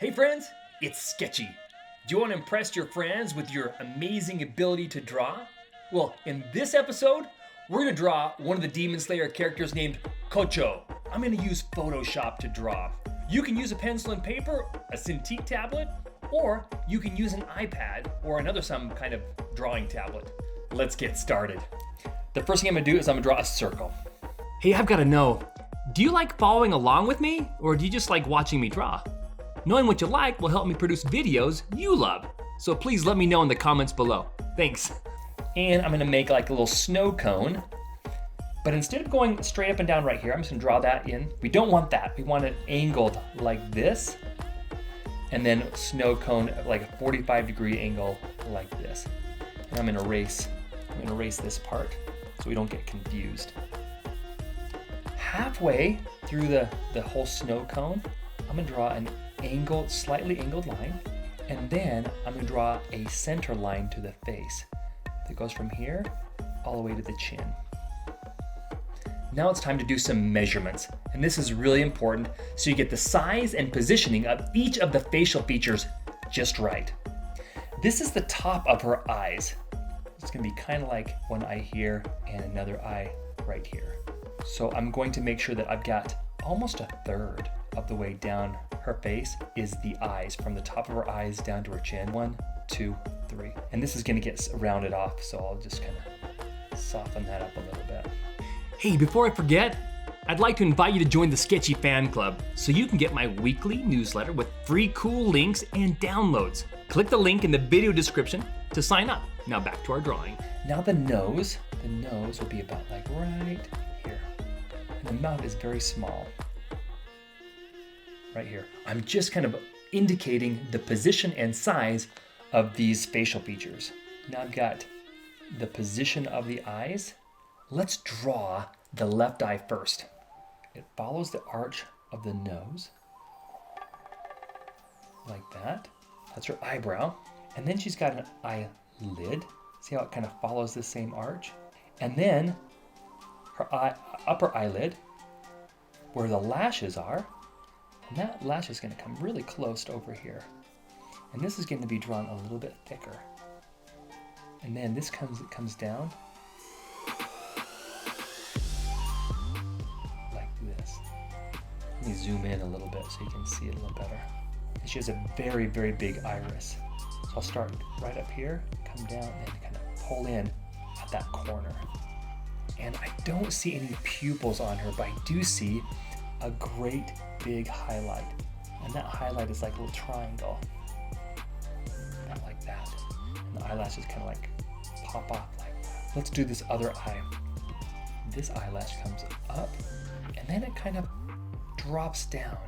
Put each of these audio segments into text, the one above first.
Hey friends, it's Sketchy. Do you want to impress your friends with your amazing ability to draw? Well, in this episode, we're going to draw one of the Demon Slayer characters named Kocho. I'm going to use Photoshop to draw. You can use a pencil and paper, a Cintiq tablet, or you can use an iPad or some kind of drawing tablet. Let's get started. The first thing I'm going to do is I'm going to draw a circle. Hey, I've got to know, do you like following along with me, or do you just like watching me draw? Knowing what you like will help me produce videos you love, so please let me know in the comments below. Thanks. And I'm gonna make like a little snow cone, but instead of going straight up and down right here, I'm just gonna draw that in. We don't want that, we want it angled like this, and then snow cone like a 45-degree angle like this. And I'm gonna erase this part so we don't get confused. Halfway through the whole snow cone, I'm gonna draw an slightly angled line, and then I'm gonna draw a center line to the face that goes from here all the way to the chin. Now it's time to do some measurements, and this is really important so you get the size and positioning of each of the facial features just right. This is the top of her eyes. It's gonna be kind of like one eye here and another eye right here. So I'm going to make sure that I've got almost a third of the way down her face is the eyes, from the top of her eyes down to her chin. 1, 2, 3. And this is gonna get rounded off, so I'll just kind of soften that up a little bit. Hey, before I forget, I'd like to invite you to join the Sketchy Fan Club so you can get my weekly newsletter with free cool links and downloads. Click the link in the video description to sign up. Now back to our drawing. Now the nose will be about like right here. And the mouth is very small. Right here. I'm just kind of indicating the position and size of these facial features. Now I've got the position of the eyes. Let's draw the left eye first. It follows the arch of the nose, like that. That's her eyebrow. And then she's got an eyelid. See how it kind of follows the same arch? And then her upper eyelid, where the lashes are, and that lash is going to come really close to over here. And this is going to be drawn a little bit thicker. And then this comes down like this. Let me zoom in a little bit so you can see it a little better. And she has a very, very big iris. So I'll start right up here, come down, and kind of pull in at that corner. And I don't see any pupils on her, but I do see a great big highlight. And that highlight is like a little triangle. Not like that. And the eyelashes kind of like pop off like that. Let's do this other eye. This eyelash comes up, and then it kind of drops down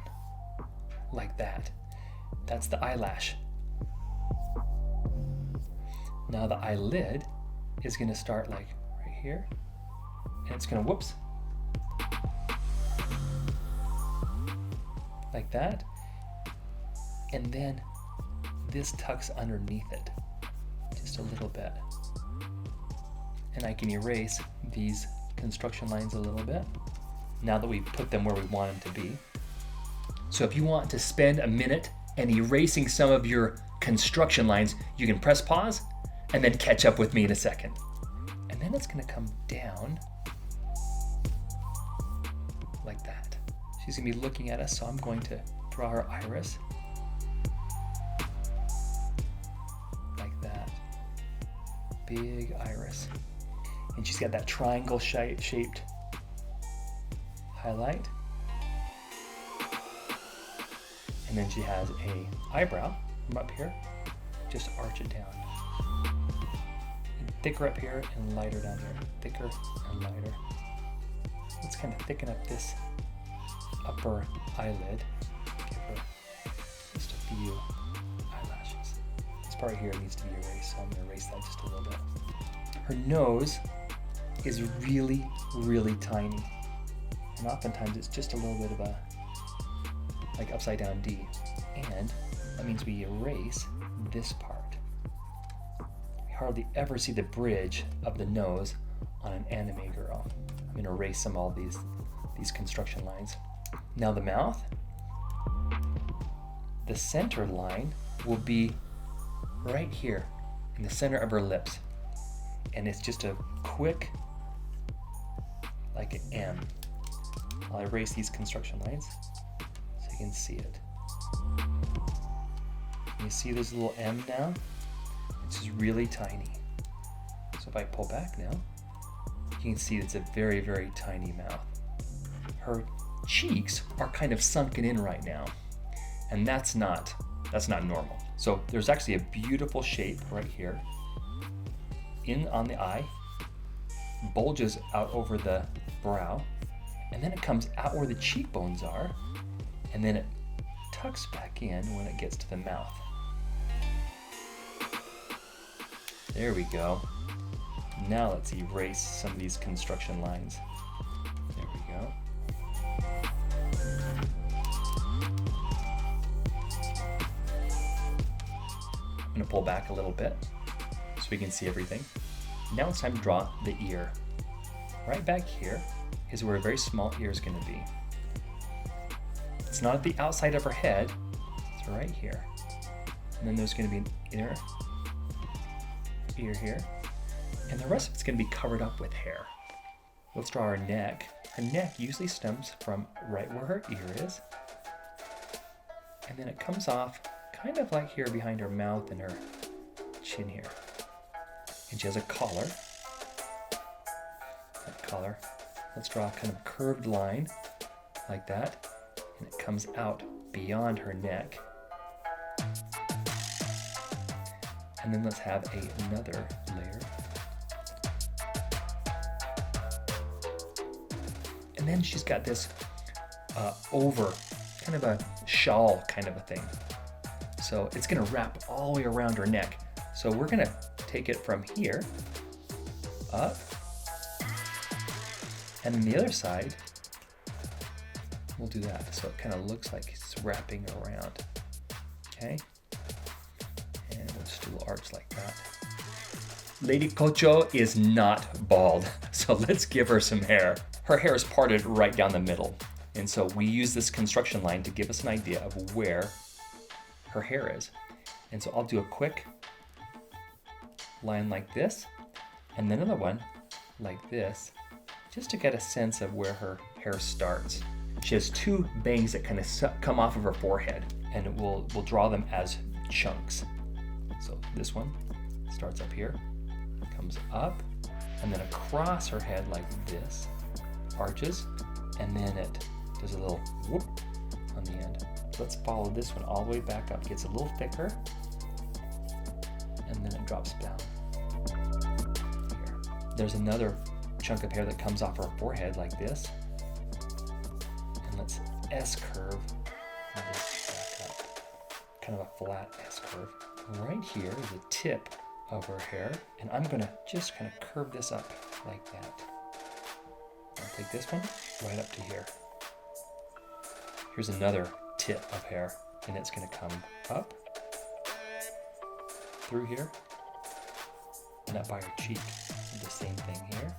like that. That's the eyelash. Now the eyelid is gonna start like right here, and it's gonna whoops, like that, and then this tucks underneath it just a little bit, and I can erase these construction lines a little bit now that we've put them where we want them to be. So if you want to spend a minute and erasing some of your construction lines, you can press pause and then catch up with me in a second. And then it's gonna come down like that. She's gonna be looking at us, so I'm going to draw her iris like that. Big iris. And she's got that triangle shaped highlight. And then she has a eyebrow from up here. Just arch it down. And thicker up here and lighter down here. Thicker and lighter. Let's kind of thicken up this upper eyelid. Give her just a few eyelashes. This part here needs to be erased, so I'm going to erase that just a little bit. Her nose is really, really tiny. And oftentimes it's just a little bit of a like upside down D. And that means we erase this part. We hardly ever see the bridge of the nose on an anime girl. I'm going to erase some all these construction lines. Now the mouth. the center line will be right here in the center of her lips. And it's just a quick, like an M. I'll erase these construction lines so you can see it. You see this little M now? It's just really tiny. So if I pull back now, you can see it's a very, very tiny mouth. Her cheeks are kind of sunken in right now, and that's not normal. So there's actually a beautiful shape right here in on the eye, bulges out over the brow, and then it comes out where the cheekbones are, and then it tucks back in when it gets to the mouth. There we go. Now let's erase some of these construction lines. There we go. I'm gonna pull back a little bit so we can see everything. Now it's time to draw the ear. Right back here is where a very small ear is gonna be. It's not at the outside of her head, it's right here. And then there's gonna be an inner ear here. And the rest of it's gonna be covered up with hair. Let's draw her neck. Her neck usually stems from right where her ear is. And then it comes off kind of like here behind her mouth and her chin here. And she has a collar. That collar. Let's draw a kind of curved line like that. And it comes out beyond her neck. And then let's have another layer. And then she's got this over, kind of a shawl kind of a thing. So it's gonna wrap all the way around her neck. So we're gonna take it from here, up, and then the other side, we'll do that. So it kind of looks like it's wrapping around, okay? And we'll just do a little arch like that. Lady Kocho is not bald, so let's give her some hair. Her hair is parted right down the middle. And so we use this construction line to give us an idea of where her hair is. And so I'll do a quick line like this, and then another one like this, just to get a sense of where her hair starts. She has two bangs that kind of come off of her forehead, and we'll draw them as chunks. So this one starts up here, comes up, and then across her head like this, arches, and then it does a little whoop on the end. Let's follow this one all the way back up, gets a little thicker, and then it drops down. Here. There's another chunk of hair that comes off her forehead like this, and let's S-curve this back up, kind of a flat S-curve. Right here is the tip of her hair, and I'm gonna just kind of curve this up like that. I'll take this one right up to here. Here's another tip of hair, and it's gonna come up through here and up by her cheek. Do the same thing here.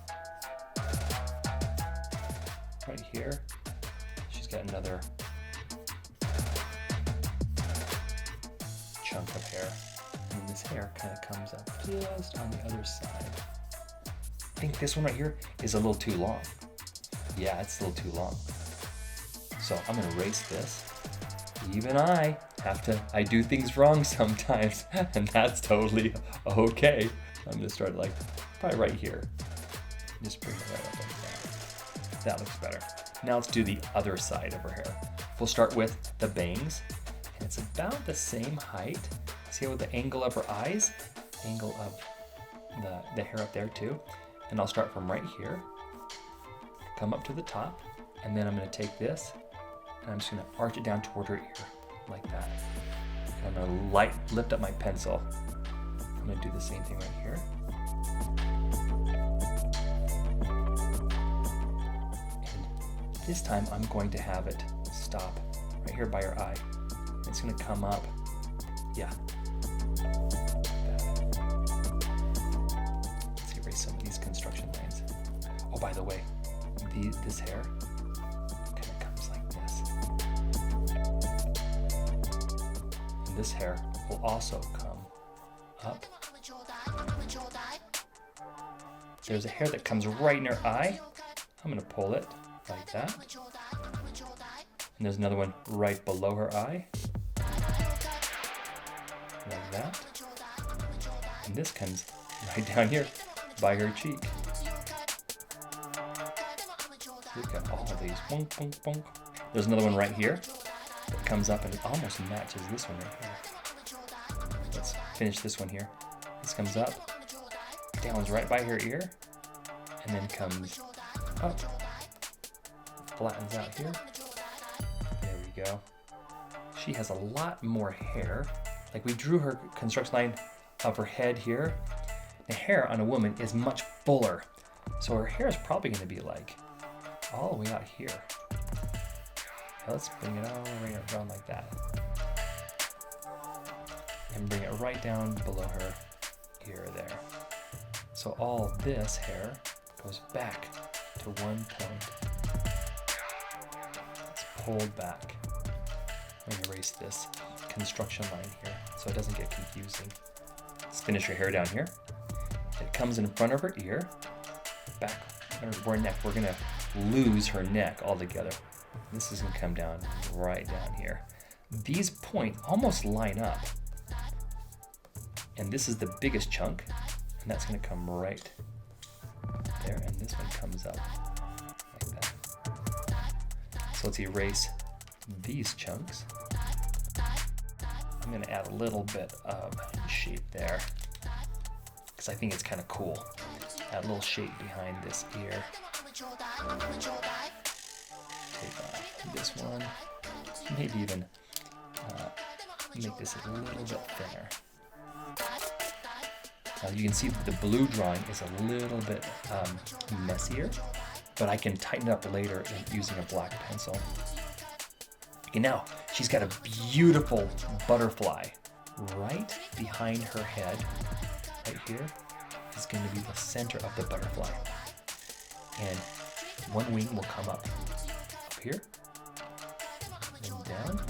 Right here, she's got another chunk of hair, and this hair kind of comes up just on the other side. I think this one right here is a little too long. Yeah, it's a little too long. So I'm gonna erase this. Even I do things wrong sometimes, and that's totally okay. I'm gonna start like probably right here. Just bring it right up like that. That looks better. Now let's do the other side of her hair. We'll start with the bangs, and it's about the same height. See with the angle of her eyes, angle of the hair up there too. And I'll start from right here, come up to the top, and then I'm gonna take this, and I'm just gonna arch it down toward her ear, like that. And I'm gonna lift up my pencil. I'm gonna do the same thing right here. And this time I'm going to have it stop right here by her eye. It's gonna come up, yeah. Let's erase some of these construction lines. Oh, by the way, this hair kind of comes like this. And this hair will also come up. There's a hair that comes right in her eye. I'm gonna pull it like that. And there's another one right below her eye. Like that. And this comes right down here by her cheek. Look at all of these. Bonk, bonk, bonk. There's another one right here that comes up and it almost matches this one right here. Let's finish this one here. This comes up. That one's right by her ear. And then comes up. Flattens out here. There we go. She has a lot more hair. Like we drew her construction line of her head here. The hair on a woman is much fuller. So her hair is probably going to be like all the way out here. Now let's bring it all the way around like that. And bring it right down below her ear there. So all this hair goes back to one point. It's pulled back. I'm going to erase this construction line here so it doesn't get confusing. Let's finish her hair down here. It comes in front of her ear, back her neck. We're going to lose her neck altogether. This is going to come down right down here. These points almost line up. And this is the biggest chunk, and that's going to come right there, and this one comes up like that. So let's erase these chunks. I'm going to add a little bit of shape there because I think it's kind of cool. Add a little shape behind this ear. Take this one, maybe even make this a little bit thinner. Now you can see that the blue drawing is a little bit messier, but I can tighten it up later using a black pencil. Okay, now she's got a beautiful butterfly right behind her head. Right here is going to be the center of the butterfly. And one wing will come up here, and down.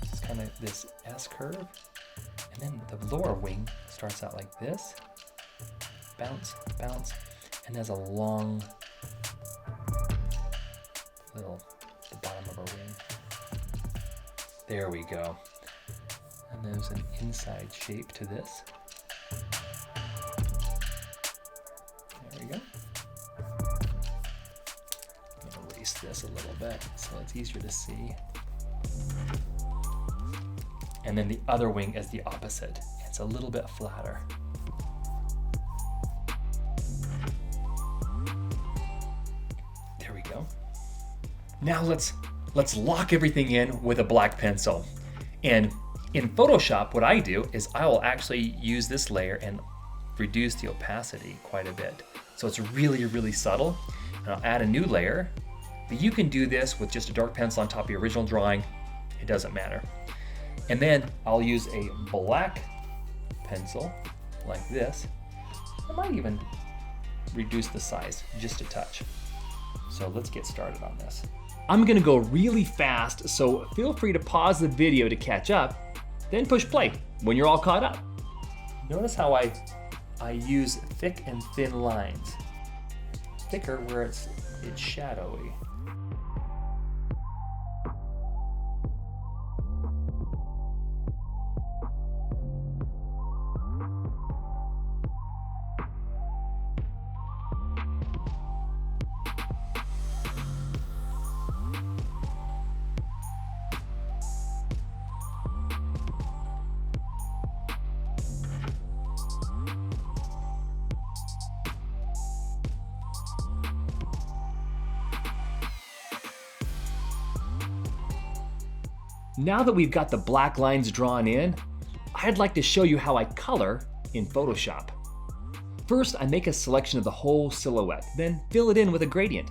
It's kind of this S curve. And then the lower wing starts out like this. Bounce, bounce, and there's a long little, the bottom of her wing. There we go. And there's an inside shape to this. There we go. I'm gonna erase this a little bit so it's easier to see. And then the other wing is the opposite. It's a little bit flatter. There we go. Now let's lock everything in with a black pencil. And in Photoshop, what I do is I will actually use this layer and reduce the opacity quite a bit. So it's really, really subtle. And I'll add a new layer. But you can do this with just a dark pencil on top of your original drawing. It doesn't matter. And then I'll use a black pencil like this. I might even reduce the size just a touch. So let's get started on this. I'm gonna go really fast, so feel free to pause the video to catch up, then push play when you're all caught up. Notice how I use thick and thin lines. Thicker where it's shadowy. Now that we've got the black lines drawn in, I'd like to show you how I color in Photoshop. First, I make a selection of the whole silhouette, then fill it in with a gradient.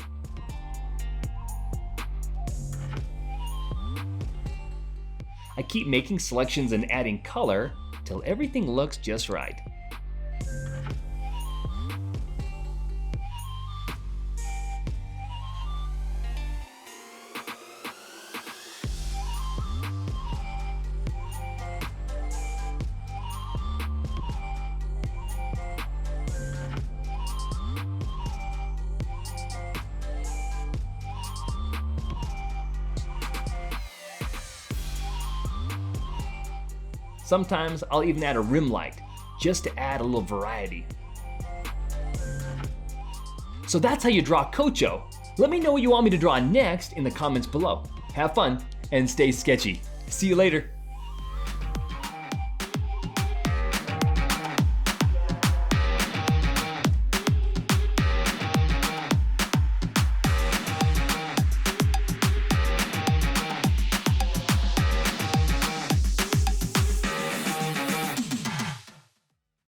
I keep making selections and adding color till everything looks just right. Sometimes I'll even add a rim light, just to add a little variety. So that's how you draw Kocho. Let me know what you want me to draw next in the comments below. Have fun and stay sketchy. See you later.